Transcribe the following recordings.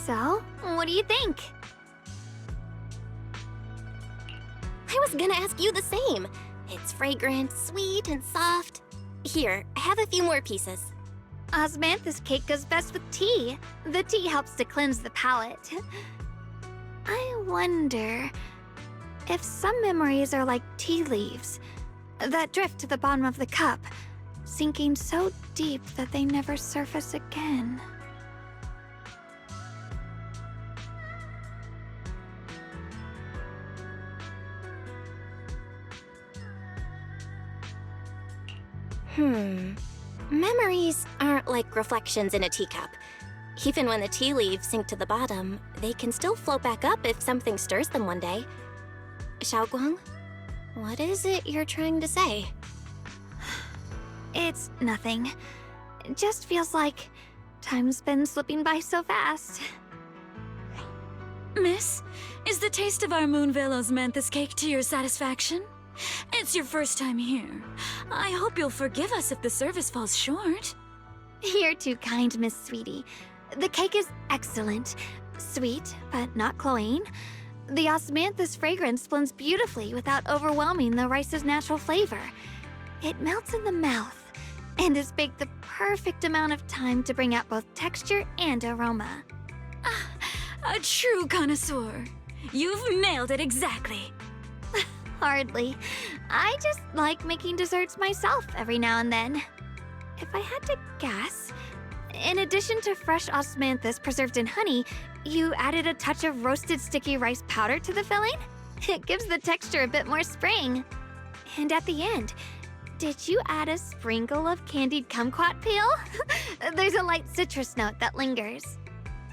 So, what do you think? I was gonna ask you the same. It's fragrant, sweet, and soft. Here, I have a few more pieces. Osmanthus cake goes best with tea. The tea helps to cleanse the palate. I wonder if some memories are like tea leaves that drift to the bottom of the cup, sinking so deep that they never surface again. Memories aren't like reflections in a teacup. Even when the tea leaves sink to the bottom, they can still float back up if something stirs them one day. Xiaoguang, what is it you're trying to say? It's nothing. It just feels like time's been slipping by so fast. Miss, is the taste of our Moonvale Osmanthus cake to your satisfaction? It's your first time here. I hope you'll forgive us if the service falls short. You're too kind, Miss Sweetie. The cake is excellent. Sweet, but not cloying. The osmanthus fragrance blends beautifully without overwhelming the rice's natural flavor. It melts in the mouth and is baked the perfect amount of time to bring out both texture and aroma. A true connoisseur. You've nailed it exactly. Hardly. I just like making desserts myself every now and then. If I had to guess, in addition to fresh osmanthus preserved in honey, you added a touch of roasted sticky rice powder to the filling? It gives the texture a bit more spring. And at the end, did you add a sprinkle of candied kumquat peel? There's a light citrus note that lingers.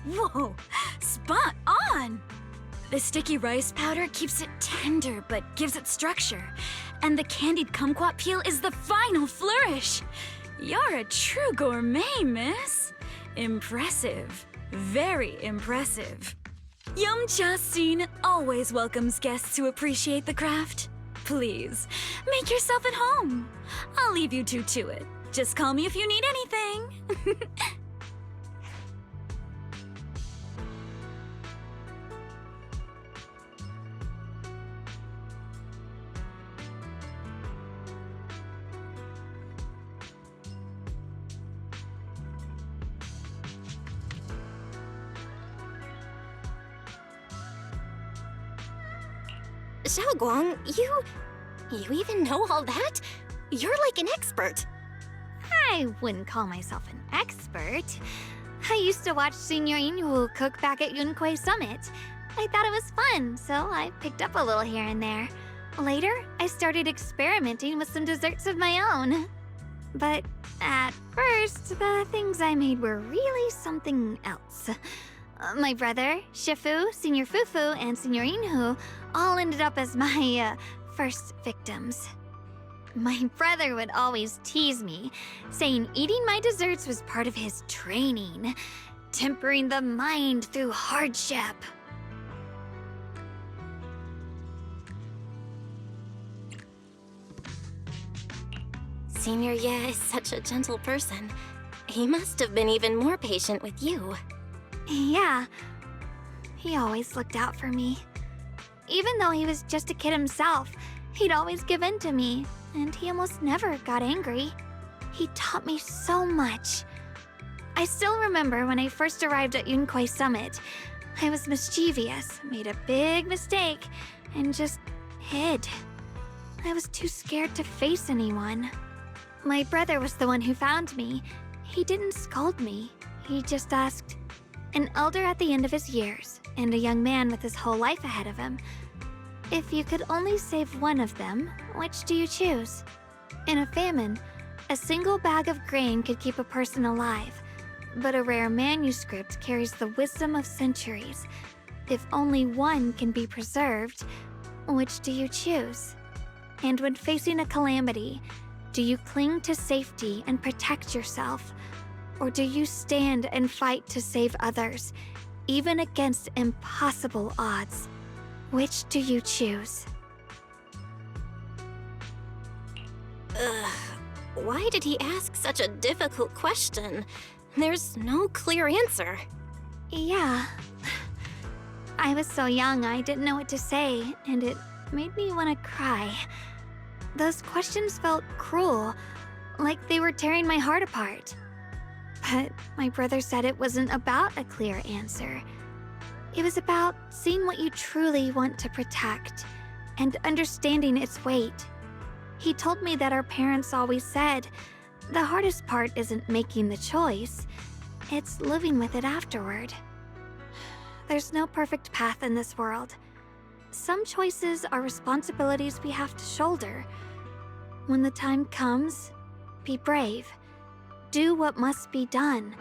Whoa, spot on! The sticky rice powder keeps it tender but gives it structure. And the candied kumquat peel is the final flourish. You're a true gourmet, miss. Impressive. Very impressive. Yum-Cha Scene always welcomes guests who appreciate the craft. Please, make yourself at home. I'll leave you two to it. Just call me if you need anything. Xiaoguang, you even know all that? You're like an expert. I wouldn't call myself an expert. I used to watch Senior Inhu cook back at Yunquei Summit. I thought it was fun, so I picked up a little here and there. Later, I started experimenting with some desserts of my own. But at first, the things I made were really something else. My brother, Shifu, Senior Fufu, and Senior Inhu all ended up as my first victims. My brother would always tease me, saying eating my desserts was part of his training, tempering the mind through hardship. Senior Ye is such a gentle person. He must have been even more patient with you. Yeah, he always looked out for me. Even though he was just a kid himself, he'd always give in to me, and he almost never got angry. He taught me so much. I still remember when I first arrived at Yunquei Summit. I was mischievous, made a big mistake, and just hid. I was too scared to face anyone. My brother was the one who found me. He didn't scold me. He just asked, an elder at the end of his years, and a young man with his whole life ahead of him, if you could only save one of them, which do you choose? In a famine, a single bag of grain could keep a person alive, but a rare manuscript carries the wisdom of centuries. If only one can be preserved, Which do you choose? And when facing a calamity, do you cling to safety and protect yourself? Or do you stand and fight to save others, even against impossible odds? Which do you choose? Ugh, why did he ask such a difficult question? There's no clear answer. Yeah. I was so young I didn't know what to say, and it made me want to cry. Those questions felt cruel, like they were tearing my heart apart. But my brother said it wasn't about a clear answer. It was about seeing what you truly want to protect and understanding its weight. He told me that our parents always said, the hardest part isn't making the choice, it's living with it afterward. There's no perfect path in this world. Some choices are responsibilities we have to shoulder. When the time comes, be brave. Do what must be done,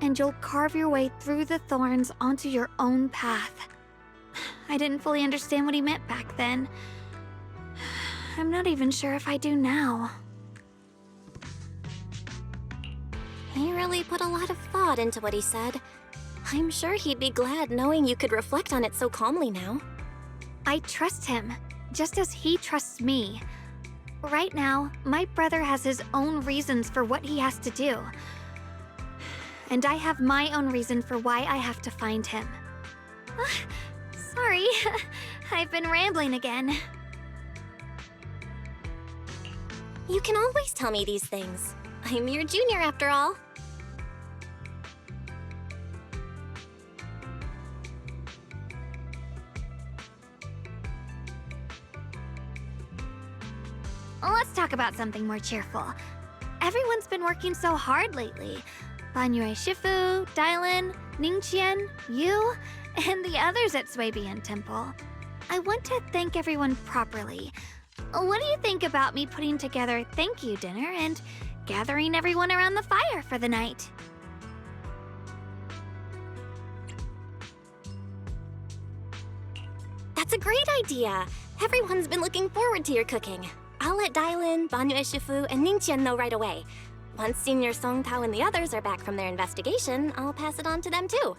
and you'll carve your way through the thorns onto your own path. I didn't fully understand what he meant back then. I'm not even sure if I do now. He really put a lot of thought into what he said. I'm sure he'd be glad knowing you could reflect on it so calmly now. I trust him, just as he trusts me. Right now, my brother has his own reasons for what he has to do. And I have my own reason for why I have to find him. Sorry, I've been rambling again. You can always tell me these things. I'm your junior after all. Let's talk about something more cheerful. Everyone's been working so hard lately. Banyue Shifu, Dylan, Ningqian, you, and the others at Swabian Temple. I want to thank everyone properly. What do you think about me putting together a thank you dinner and gathering everyone around the fire for the night? That's a great idea. Everyone's been looking forward to your cooking. I'll let Dylan, Banyue Shifu, and Ningqian know right away. Once Senior Song Tao and the others are back from their investigation, I'll pass it on to them too.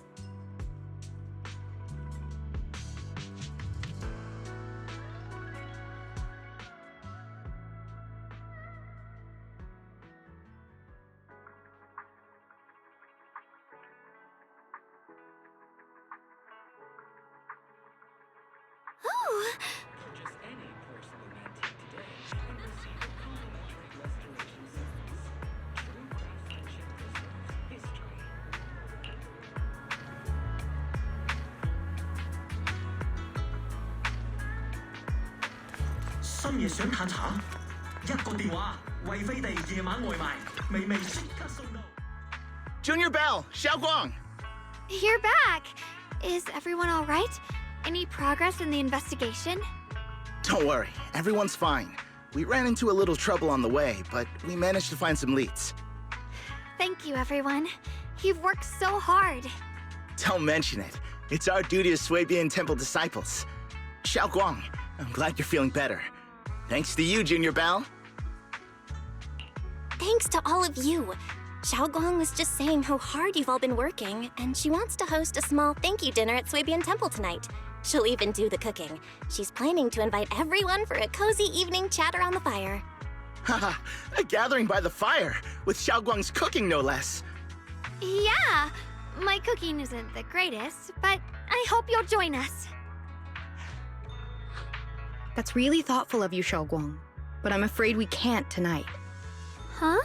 Oh, Just any porcelain antique today and receive a complimentary restoration service. True craftsmanship preserves history. 深夜想嘆茶，一個電話，為飛地夜晚外賣，微微即刻送到。Junior Bell, Xiaoguang! you're back! Is everyone all right? Any progress in the investigation? Don't worry, everyone's fine. We ran into a little trouble on the way, but we managed to find some leads. Thank you, everyone. You've worked so hard. Don't mention it. It's our duty as Swabian Temple disciples. Xiaoguang, I'm glad you're feeling better. Thanks to you, Junior Bell. Thanks to all of you. Xiaoguang was just saying how hard you've all been working, and she wants to host a small thank you dinner at Swabian Temple tonight. She'll even do the cooking. She's planning to invite everyone for a cozy evening chat around the fire. Haha, a gathering by the fire, with Xiaoguang's cooking no less. Yeah, my cooking isn't the greatest, but I hope you'll join us. That's really thoughtful of you, Xiaoguang. But I'm afraid we can't tonight. Huh?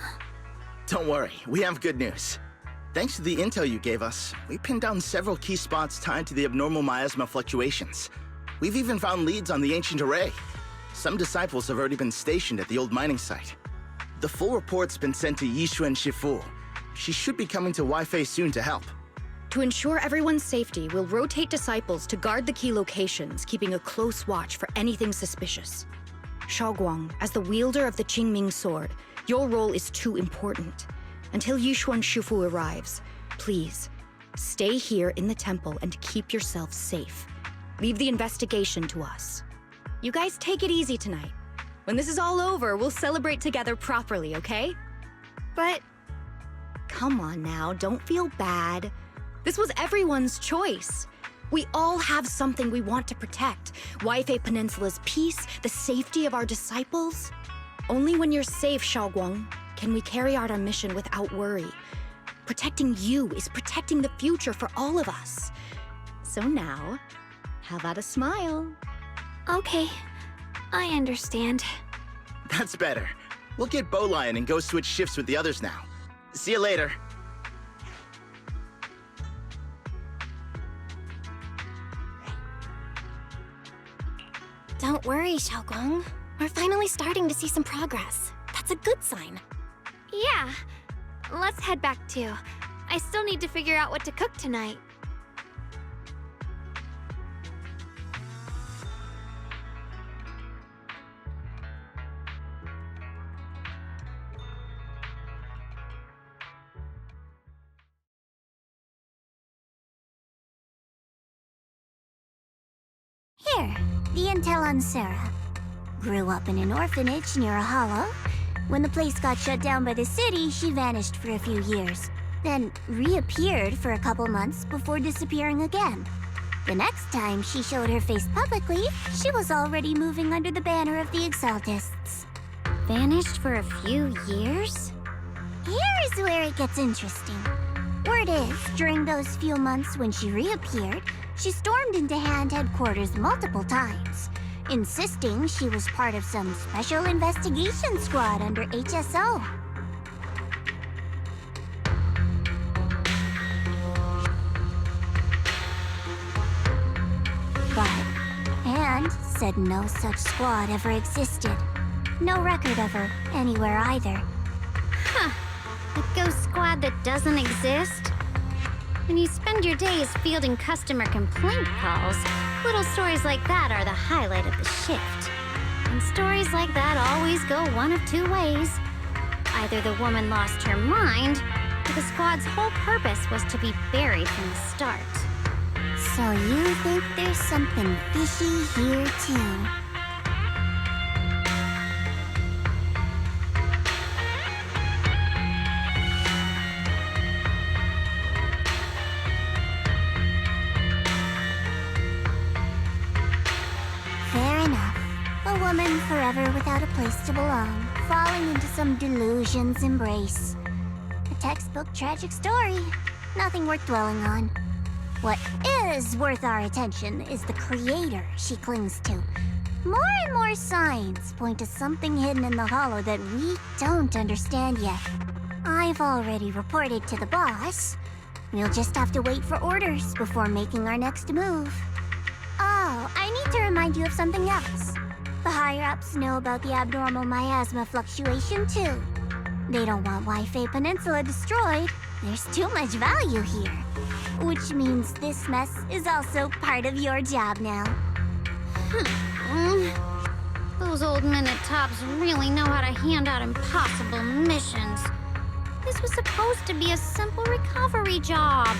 Don't worry, we have good news. Thanks to the intel you gave us, we pinned down several key spots tied to the abnormal miasma fluctuations. We've even found leads on the ancient array. Some disciples have already been stationed at the old mining site. The full report's been sent to Yishuan Shifu. She should be coming to Weifei soon to help. To ensure everyone's safety, we'll rotate disciples to guard the key locations, keeping a close watch for anything suspicious. Xiaoguang, as the wielder of the Qingming sword, your role is too important. Until Yishuan Shifu arrives, please, stay here in the temple and keep yourself safe. Leave the investigation to us. You guys take it easy tonight. When this is all over, we'll celebrate together properly, okay? But Come on now, don't feel bad. This was everyone's choice. We all have something we want to protect. Waifei Peninsula's peace, the safety of our disciples. Only when you're safe, Xiaoguang, can we carry out our mission without worry. Protecting you is protecting the future for all of us. So now, how about a smile? okay, I understand. That's better. We'll get Bowline and go switch shifts with the others now. See you later. Don't worry, Xiaoguang. We're finally starting to see some progress. That's a good sign. Yeah, let's head back too. I still need to figure out what to cook tonight. Here, the intel on Sarah. Grew up in an orphanage near a hollow. When the place got shut down by the city, she vanished for a few years. Then reappeared for a couple months before disappearing again. The next time she showed her face publicly, she was already moving under the banner of the Exaltists. Vanished for a few years? Here's where it gets interesting. Word is, during those few months when she reappeared, she stormed into Hand headquarters multiple times, insisting she was part of some special investigation squad under HSO. But Hand said no such squad ever existed. No record of her anywhere either. A ghost squad that doesn't exist? When you spend your days fielding customer complaint calls, little stories like that are the highlight of the shift. And stories like that always go one of two ways. Either the woman lost her mind, or the squad's whole purpose was to be buried from the start. So you think there's something fishy here too? Fair enough. A woman forever without a place to belong, falling into some delusion's embrace. A textbook tragic story. Nothing worth dwelling on. What is worth our attention is the creator she clings to. More and more signs point to something hidden in the hollow that we don't understand yet. I've already reported to the boss. We'll just have to wait for orders before making our next move. Oh, I need to remind you of something else. The higher-ups know about the abnormal miasma fluctuation, too. They don't want Waifei Peninsula destroyed. There's too much value here. Which means this mess is also part of your job now. Those old men at Tops really know how to hand out impossible missions. This was supposed to be a simple recovery job.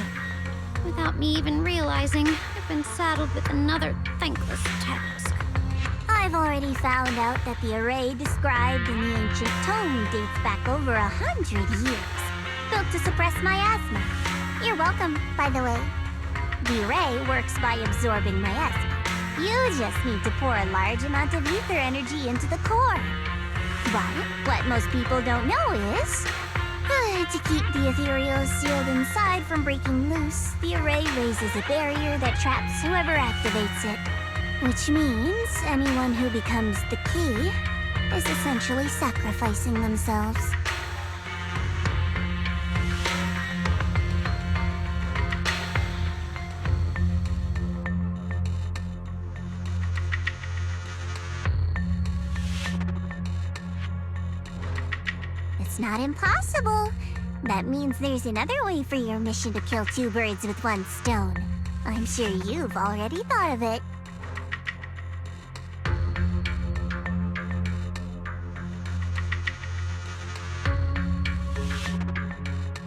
Without me even realizing, I've been saddled with another thankless task. I've already found out that the array described in the ancient tome dates back over 100 years, built to suppress miasma. You're welcome, by the way. The array works by absorbing miasma. You just need to pour a large amount of ether energy into the core. But what most people don't know is, to keep the ethereal sealed inside from breaking loose, the array raises a barrier that traps whoever activates it. Which means anyone who becomes the key is essentially sacrificing themselves. It's not impossible. That means there's another way for your mission to kill two birds with one stone. I'm sure you've already thought of it.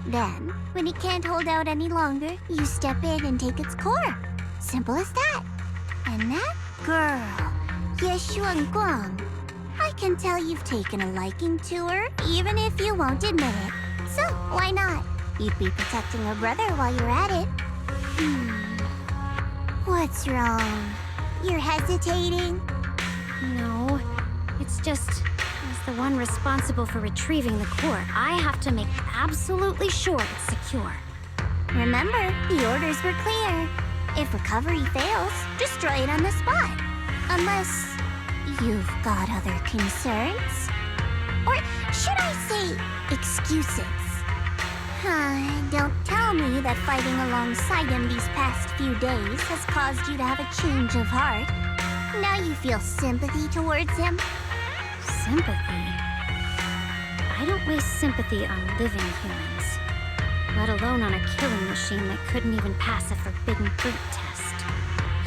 Then, when it can't hold out any longer, you step in and take its core. Simple as that. And that girl, Guang. I can tell you've taken a liking to her, even if you won't admit it. So, why not? You'd be protecting her brother while you're at it. What's wrong? You're hesitating? No, it's just, as the one responsible for retrieving the core, I have to make absolutely sure it's secure. Remember, the orders were clear. If recovery fails, destroy it on the spot. Unless you've got other concerns? Or should I say, excuses? Don't tell me that fighting alongside him these past few days has caused you to have a change of heart. Now you feel sympathy towards him? Sympathy? I don't waste sympathy on living humans, let alone on a killing machine that couldn't even pass a forbidden fruit test.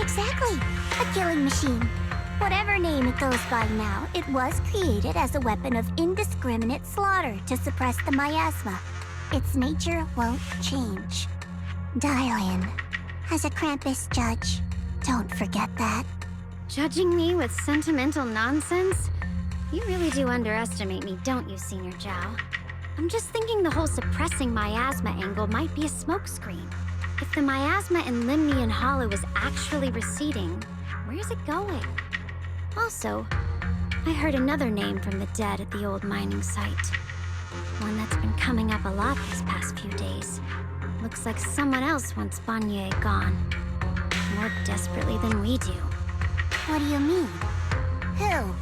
Exactly, a killing machine. Whatever name it goes by now, it was created as a weapon of indiscriminate slaughter to suppress the miasma. Its nature won't change. Dial in. As a Krampus judge, don't forget that. Judging me with sentimental nonsense? You really do underestimate me, don't you, Senior Zhao? I'm just thinking the whole suppressing miasma angle might be a smokescreen. If the miasma in Limnian Hollow is actually receding, where's it going? Also, I heard another name from the dead at the old mining site. One that's been coming up a lot these past few days. Looks like someone else wants Banye gone. More desperately than we do. What do you mean? Who?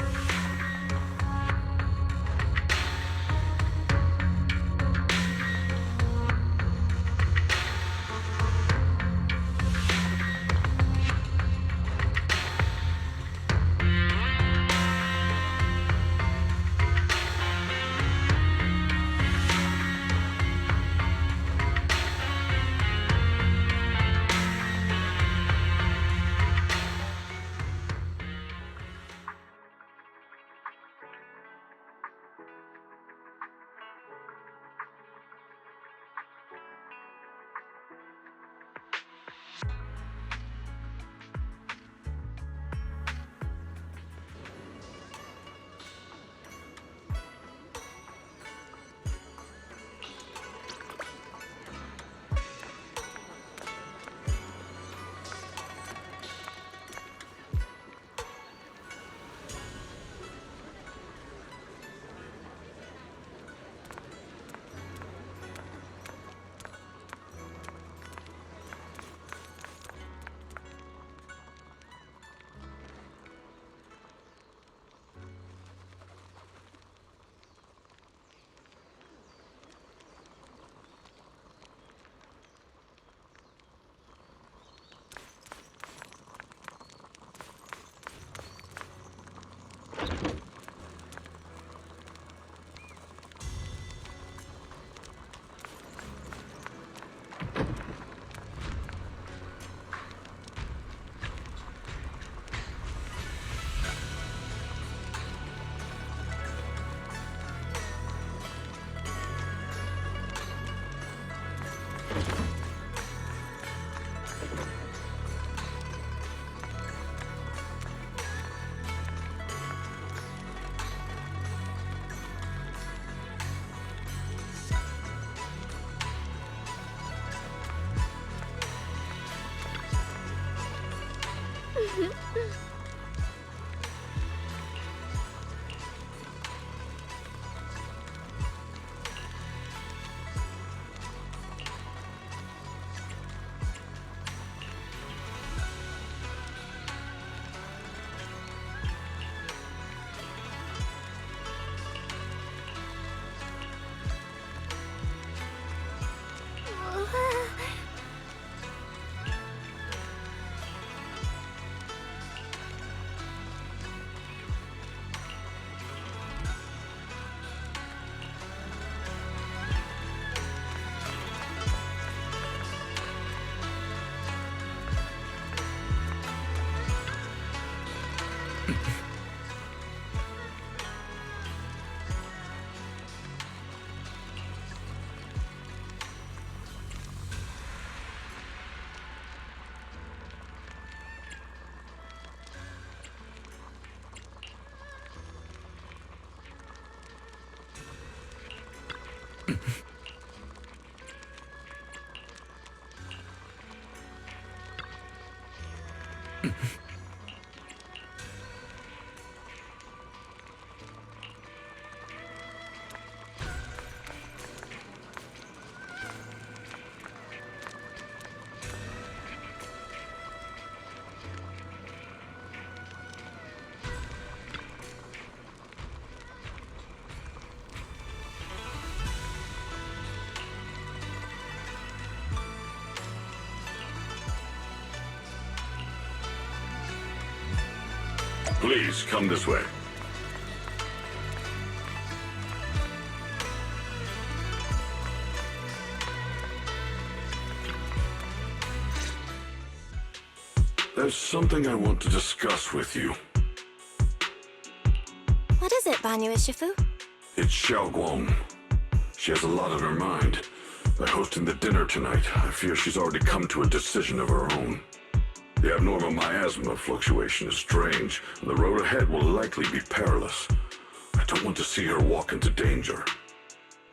Please, come this way. There's something I want to discuss with you. What is it, Banyu Ishifu? It's Xiaoguang. She has a lot on her mind. By hosting the dinner tonight, I fear she's already come to a decision of her own. The abnormal miasma fluctuation is strange, and the road ahead will likely be perilous. I don't want to see her walk into danger.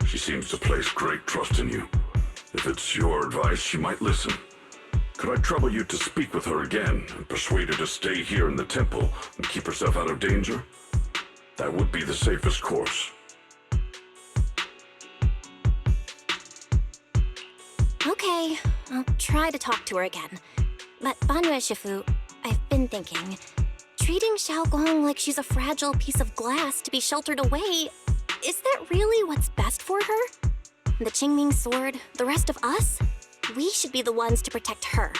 She seems to place great trust in you. If it's your advice, she might listen. Could I trouble you to speak with her again and persuade her to stay here in the temple and keep herself out of danger? That would be the safest course. Okay, I'll try to talk to her again. But Banyu Ishifu, I've been thinking, treating Xiaoguang like she's a fragile piece of glass to be sheltered away, is that really what's best for her? The Qingming sword, the rest of us? We should be the ones to protect her.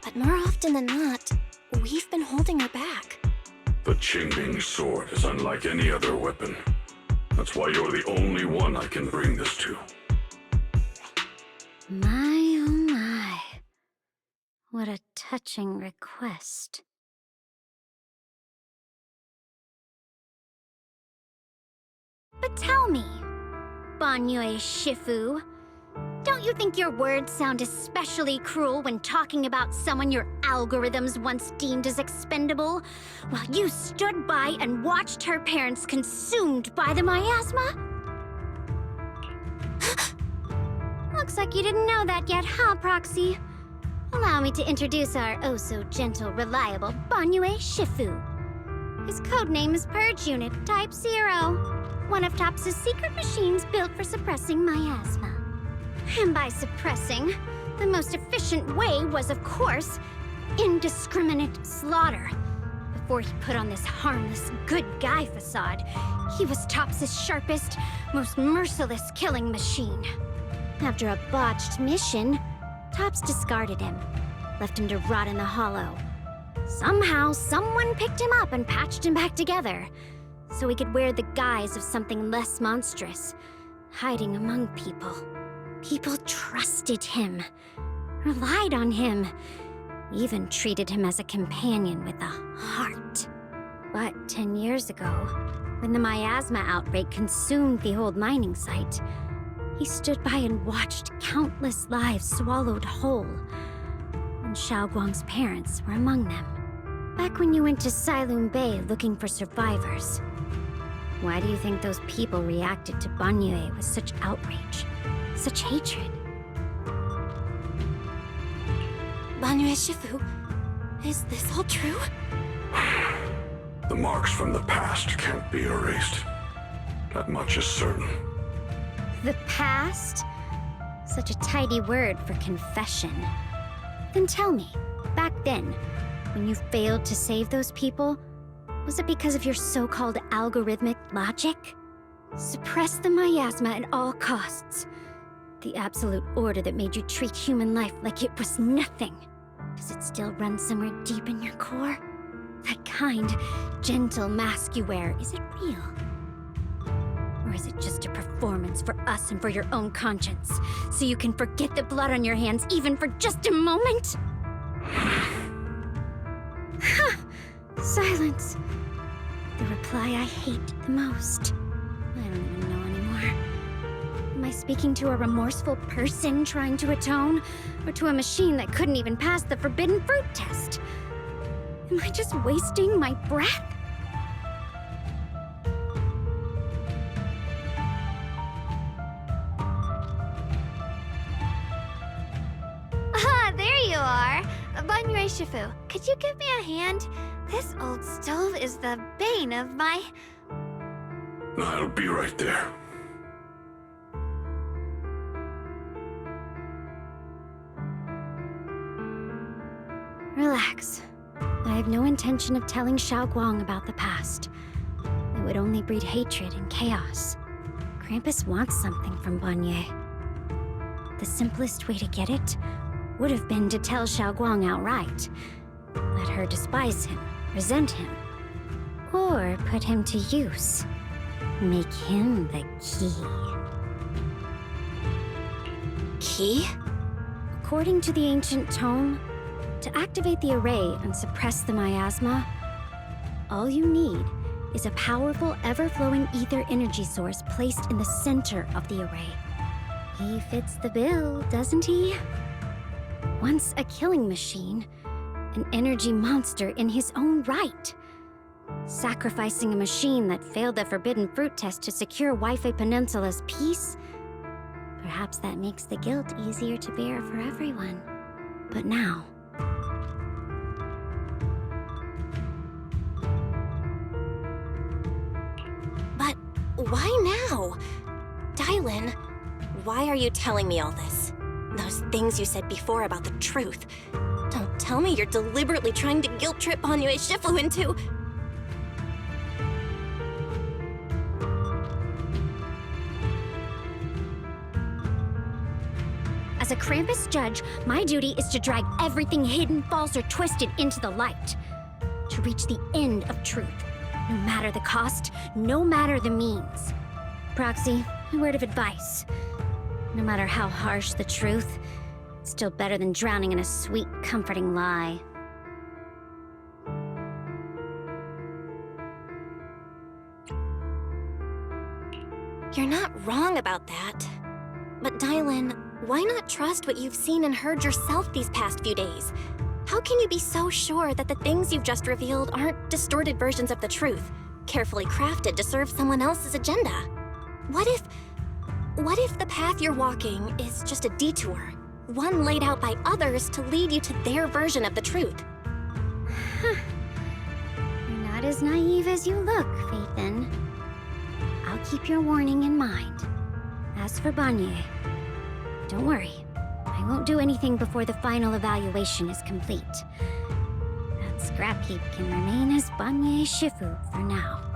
But more often than not, we've been holding her back. The Qingming sword is unlike any other weapon. That's why you're the only one I can bring this to. My, oh my. What a touching request. But tell me, Banyu Shifu, don't you think your words sound especially cruel when talking about someone your algorithms once deemed as expendable, while you stood by and watched her parents consumed by the miasma? Looks like you didn't know that yet, huh, Proxy? Allow me to introduce our oh-so-gentle, reliable Banyu Shifu. His codename is Purge Unit Type 0, one of TOPS' secret machines built for suppressing miasma. And by suppressing, the most efficient way was, of course, indiscriminate slaughter. Before he put on this harmless, good guy facade, he was TOPS' sharpest, most merciless killing machine. After a botched mission, TOPS discarded him, left him to rot in the hollow. Somehow, someone picked him up and patched him back together, so he could wear the guise of something less monstrous, hiding among people. People trusted him, relied on him, even treated him as a companion with a heart. But 10 years ago, when the miasma outbreak consumed the old mining site, he stood by and watched countless lives swallowed whole. And Xiaoguang's parents were among them. Back when you went to Silum Bay looking for survivors. Why do you think those people reacted to Banyu with such outrage? Such hatred? Banyu Shifu, is this all true? The marks from the past can't be erased. That much is certain. The past? Such a tidy word for confession. Then tell me, back then, when you failed to save those people, was it because of your so-called algorithmic logic? Suppress the miasma at all costs. The absolute order that made you treat human life like it was nothing. Does it still run somewhere deep in your core? That kind, gentle mask you wear, is it real? Or is it just a performance for us and for your own conscience, so you can forget the blood on your hands even for just a moment? Ha! Silence. The reply I hate the most. I don't even know anymore. Am I speaking to a remorseful person trying to atone? Or to a machine that couldn't even pass the forbidden fruit test? Am I just wasting my breath? Ah, there you are. Banyu Shifu, could you give me a hand? This old stove is the bane of my... I'll be right there. Relax. I have no intention of telling Xiaoguang about the past. It would only breed hatred and chaos. Krampus wants something from Banye. The simplest way to get it would have been to tell Xiaoguang outright. Let her despise him, resent him, or put him to use. Make him the key. Key? According to the ancient tome, to activate the array and suppress the miasma, all you need is a powerful, ever-flowing ether energy source placed in the center of the array. He fits the bill, doesn't he? Once a killing machine, an energy monster in his own right. Sacrificing a machine that failed the forbidden fruit test to secure Wi-Fi Peninsula's peace? Perhaps that makes the guilt easier to bear for everyone. But now... But why now? Dylan, why are you telling me all this? Those things you said before about the truth. Don't tell me you're deliberately trying to guilt-trip Banye Shifu into... As a Krampus judge, my duty is to drag everything hidden, false, or twisted into the light. To reach the end of truth. No matter the cost, no matter the means. Proxy, a word of advice. No matter how harsh the truth, it's still better than drowning in a sweet, comforting lie. You're not wrong about that. But Dylan, why not trust what you've seen and heard yourself these past few days? How can you be so sure that the things you've just revealed aren't distorted versions of the truth, carefully crafted to serve someone else's agenda? What if the path you're walking is just a detour, one laid out by others to lead you to their version of the truth? You're not as naive as you look, Faithin. I'll keep your warning in mind. As for Banye, don't worry. I won't do anything before the final evaluation is complete. That scrap heap can remain as Banye Shifu for now.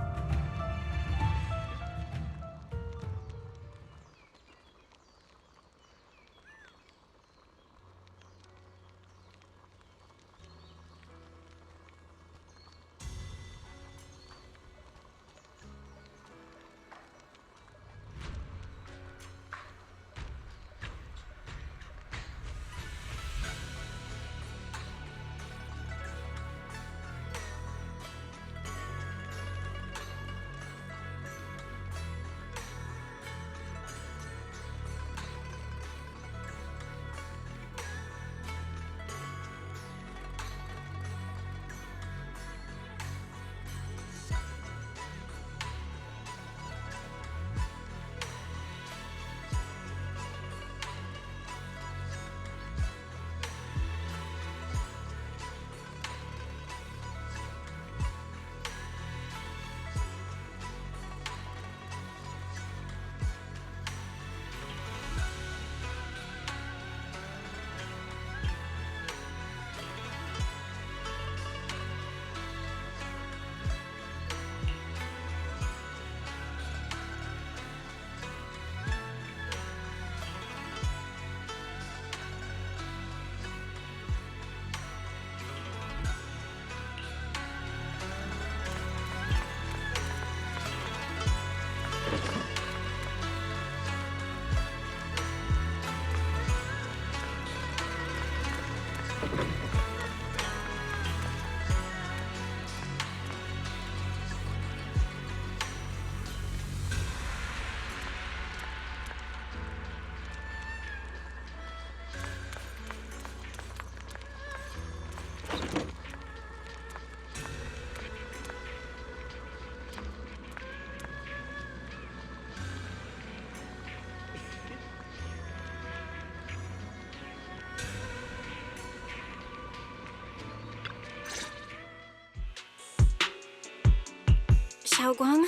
Xiaoguang?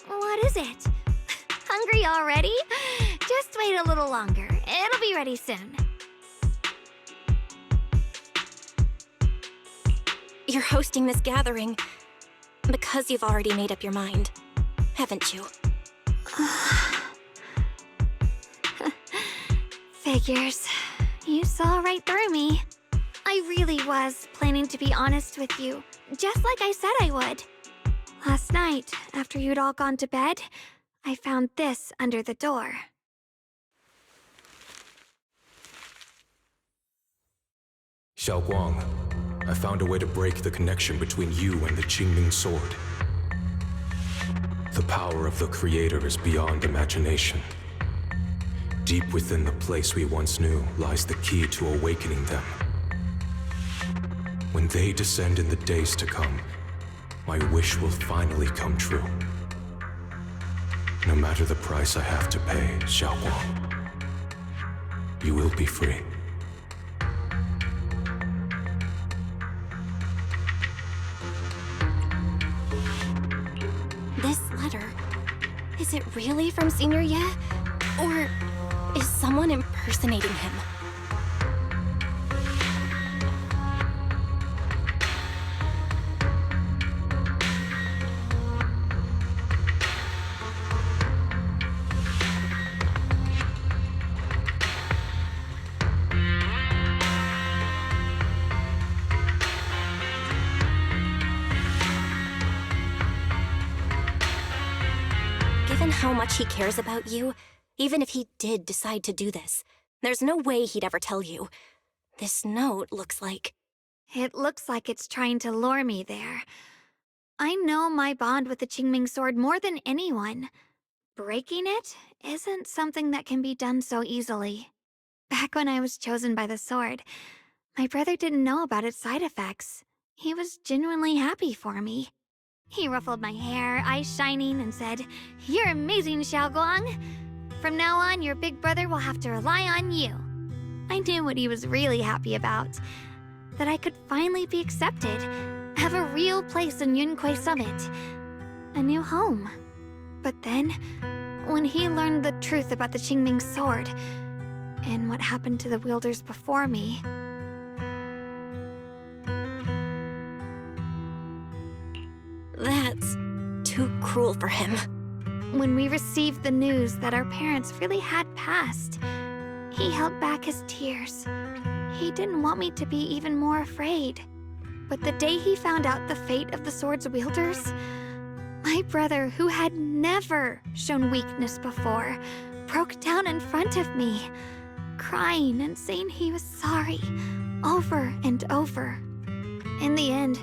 What is it? Hungry already? Just wait a little longer. It'll be ready soon. You're hosting this gathering because you've already made up your mind, haven't you? Figures. You saw right through me. I really was planning to be honest with you, just like I said I would. Last night, after you'd all gone to bed, I found this under the door. Xiaoguang, I found a way to break the connection between you and the Qingming sword. The power of the Creator is beyond imagination. Deep within the place we once knew lies the key to awakening them. When they descend in the days to come, my wish will finally come true. No matter the price I have to pay, Xiaoguang, you will be free. This letter, is it really from Senior Ye? Or is someone impersonating him? Given how much he cares about you, even if he did decide to do this, there's no way he'd ever tell you. This note looks like... It looks like it's trying to lure me there. I know my bond with the Qingming sword more than anyone. Breaking it isn't something that can be done so easily. Back when I was chosen by the sword, my brother didn't know about its side effects. He was genuinely happy for me. He ruffled my hair, eyes shining, and said, "You're amazing, Xiaoguang. From now on, your big brother will have to rely on you." I knew what he was really happy about. That I could finally be accepted, have a real place in Yunque Summit, a new home. But then, when he learned the truth about the Qingming sword, and what happened to the wielders before me... That's too cruel for him. When we received the news that our parents really had passed, he held back his tears. He didn't want me to be even more afraid. But the day he found out the fate of the sword's wielders, my brother, who had never shown weakness before, broke down in front of me, crying and saying he was sorry, over and over. In the end,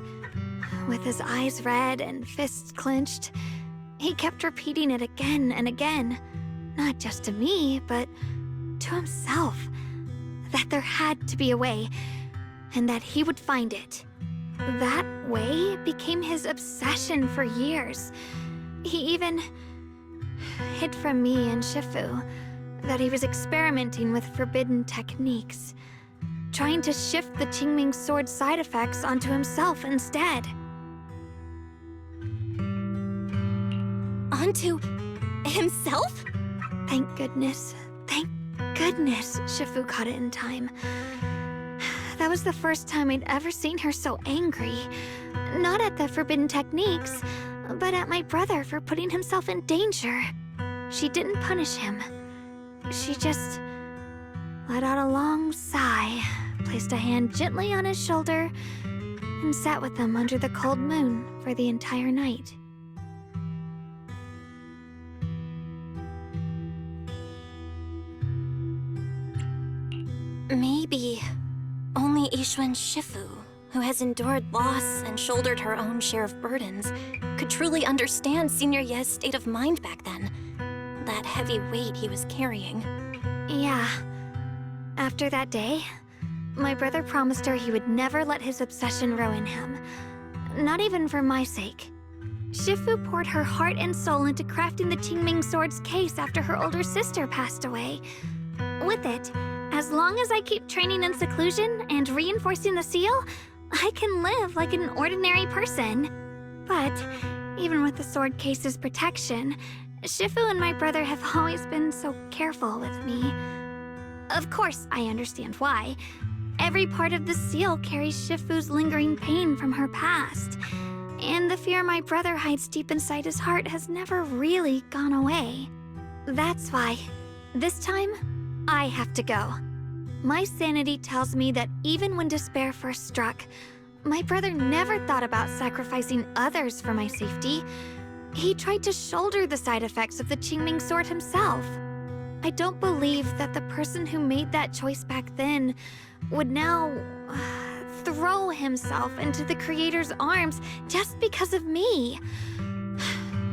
with his eyes red and fists clenched, he kept repeating it again and again, not just to me, but to himself, that there had to be a way, and that he would find it. That way became his obsession for years. He even hid from me and Shifu that he was experimenting with forbidden techniques, trying to shift the Qingming sword's side effects onto himself instead. Onto himself? Thank goodness Shifu caught it in time. That was the first time I'd ever seen her so angry. Not at the forbidden techniques, but at my brother for putting himself in danger. She didn't punish him. She just let out a long sigh, placed a hand gently on his shoulder, and sat with him under the cold moon for the entire night. Maybe only Yixuan Shifu, who has endured loss and shouldered her own share of burdens, could truly understand Senior Ye's state of mind back then. That heavy weight he was carrying. Yeah. After that day, my brother promised her he would never let his obsession ruin him. Not even for my sake. Shifu poured her heart and soul into crafting the Qingming sword's case after her older sister passed away. With it, as long as I keep training in seclusion and reinforcing the seal, I can live like an ordinary person. But Even with the sword case's protection, Shifu and my brother have always been so careful with me. Of course, I understand why. Every part of the seal carries Shifu's lingering pain from her past. And the fear my brother hides deep inside his heart has never really gone away. That's why, this time, I have to go. My sanity tells me that even when despair first struck, my brother never thought about sacrificing others for my safety. He tried to shoulder the side effects of the Qingming sword himself. I don't believe that the person who made that choice back then would now throw himself into the Creator's arms just because of me.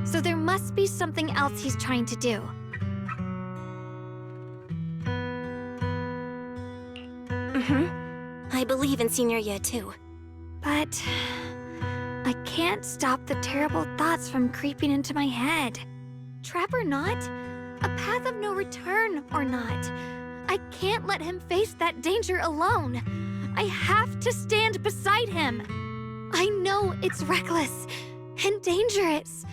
So there must be something else he's trying to do. I believe in Senior Ye too. But I can't stop the terrible thoughts from creeping into my head. Trap or not, a path of no return or not, I can't let him face that danger alone. I have to stand beside him. I know it's reckless and dangerous.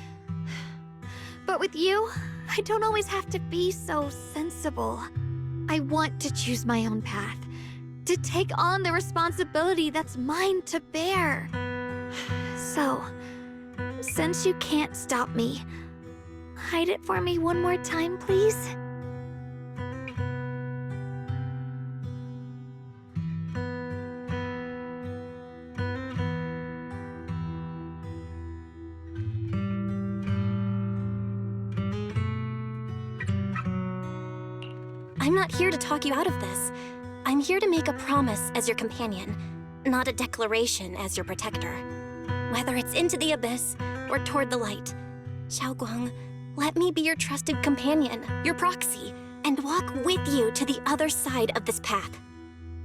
But with you, I don't always have to be so sensible. I want to choose my own path, to take on the responsibility that's mine to bear. So, since you can't stop me, hide it for me one more time, please? I'm not here to talk you out of this. I'm here to make a promise as your companion, not a declaration as your protector. Whether it's into the abyss or toward the light, Xiaoguang, let me be your trusted companion, your proxy, and walk with you to the other side of this path.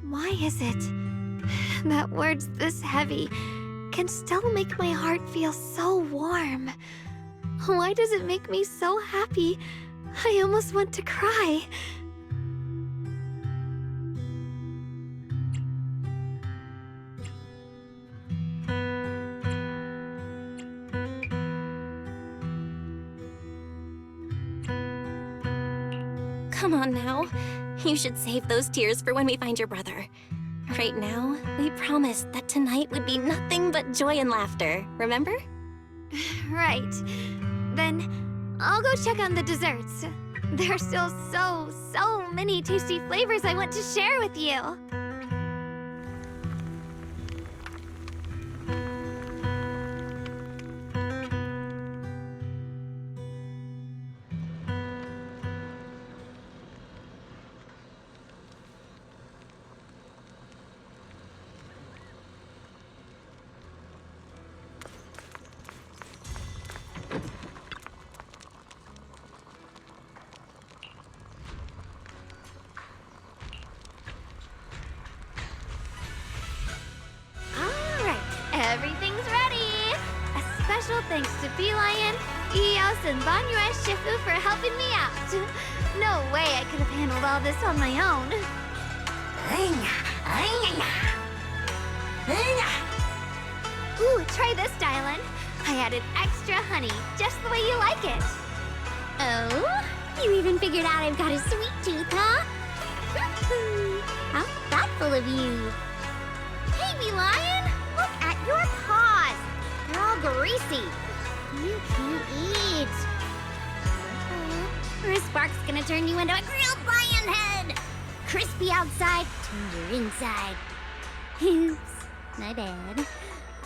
Why is it that words this heavy can still make my heart feel so warm? Why does it make me so happy I almost want to cry? Come on now. You should save those tears for when we find your brother. Right now, we promised that tonight would be nothing but joy and laughter, remember? Right. Then I'll go check on the desserts. There are still so many tasty flavors I want to share with you. Everything's ready! A special thanks to Beelion, Eos, and Banyue Shifu for helping me out. No way I could have handled all this on my own. Ooh, try this, Dylan. I added extra honey, just the way you like it. Oh? You even figured out I've got a sweet tooth, huh? How thoughtful of you. Hey, Beelion! Look at your paws! They're all greasy. You can eat. Or is Spark's gonna turn you into a grilled lion head? Crispy outside, tender inside. Oops, my bad.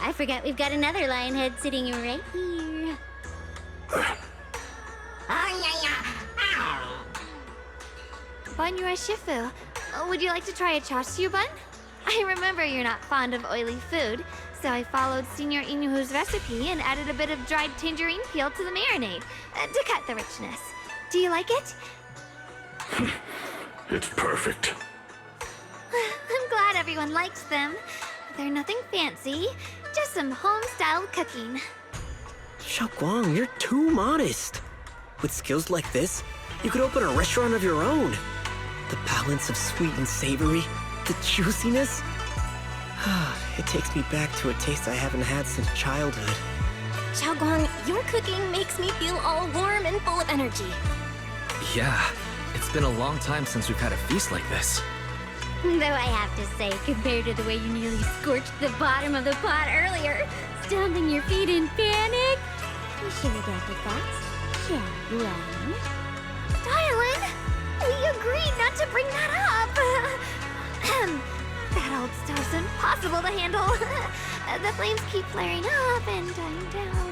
I forgot we've got another lion head sitting right here. Banyue Shifu, would you like to try a chashu bun? I remember you're not fond of oily food, so I followed Senior Inuhu's recipe and added a bit of dried tangerine peel to the marinade to cut the richness. Do you like it? It's perfect. I'm glad everyone likes them. They're nothing fancy, just some home-styled cooking. Xiaoguang, you're too modest. With skills like this, you could open a restaurant of your own. The balance of sweet and savory, the juiciness. It takes me back to a taste I haven't had since childhood. Xiaoguang, your cooking makes me feel all warm and full of energy. Yeah, it's been a long time since we've had a feast like this. Though I have to say, compared to the way you nearly scorched the bottom of the pot earlier, stomping your feet in panic, you should adapt with that, Xiaoguang. Dylan, we agreed not to bring that up. That old stove's impossible to handle. The flames keep flaring up and dying down.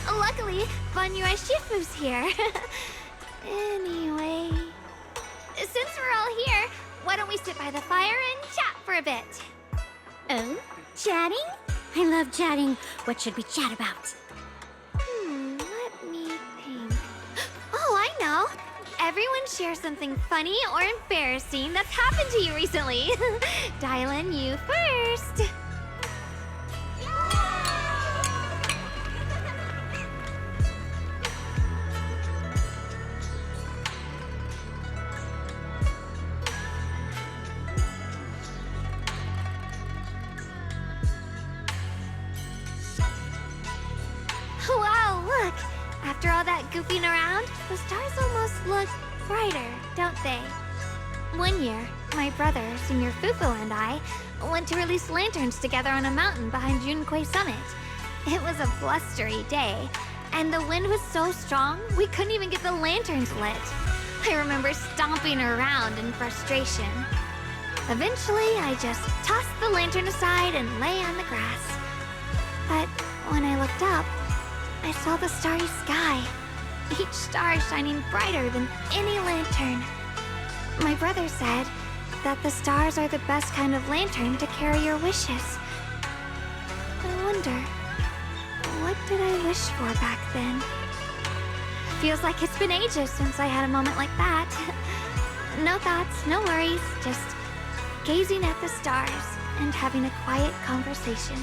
Luckily, Banyue Shifu's here. Anyway, since we're all here, why don't we sit by the fire and chat for a bit? Oh? Chatting? I love chatting. What should we chat about? Let me think. Oh, I know. Everyone share something funny or embarrassing that's happened to you recently. Dylan, you first. Wow, look! After all that goofing around, the stars almost look brighter, don't they? One year, my brother, Senior Fufu, and I went to release lanterns together on a mountain behind Junkui Summit. It was a blustery day, and the wind was so strong we couldn't even get the lanterns lit. I remember stomping around in frustration. Eventually, I just tossed the lantern aside and lay on the grass. But when I looked up, I saw the starry sky, each star shining brighter than any lantern. My brother said that the stars are the best kind of lantern to carry your wishes. I wonder, what did I wish for back then? Feels like it's been ages since I had a moment like that. No thoughts, no worries, just gazing at the stars and having a quiet conversation.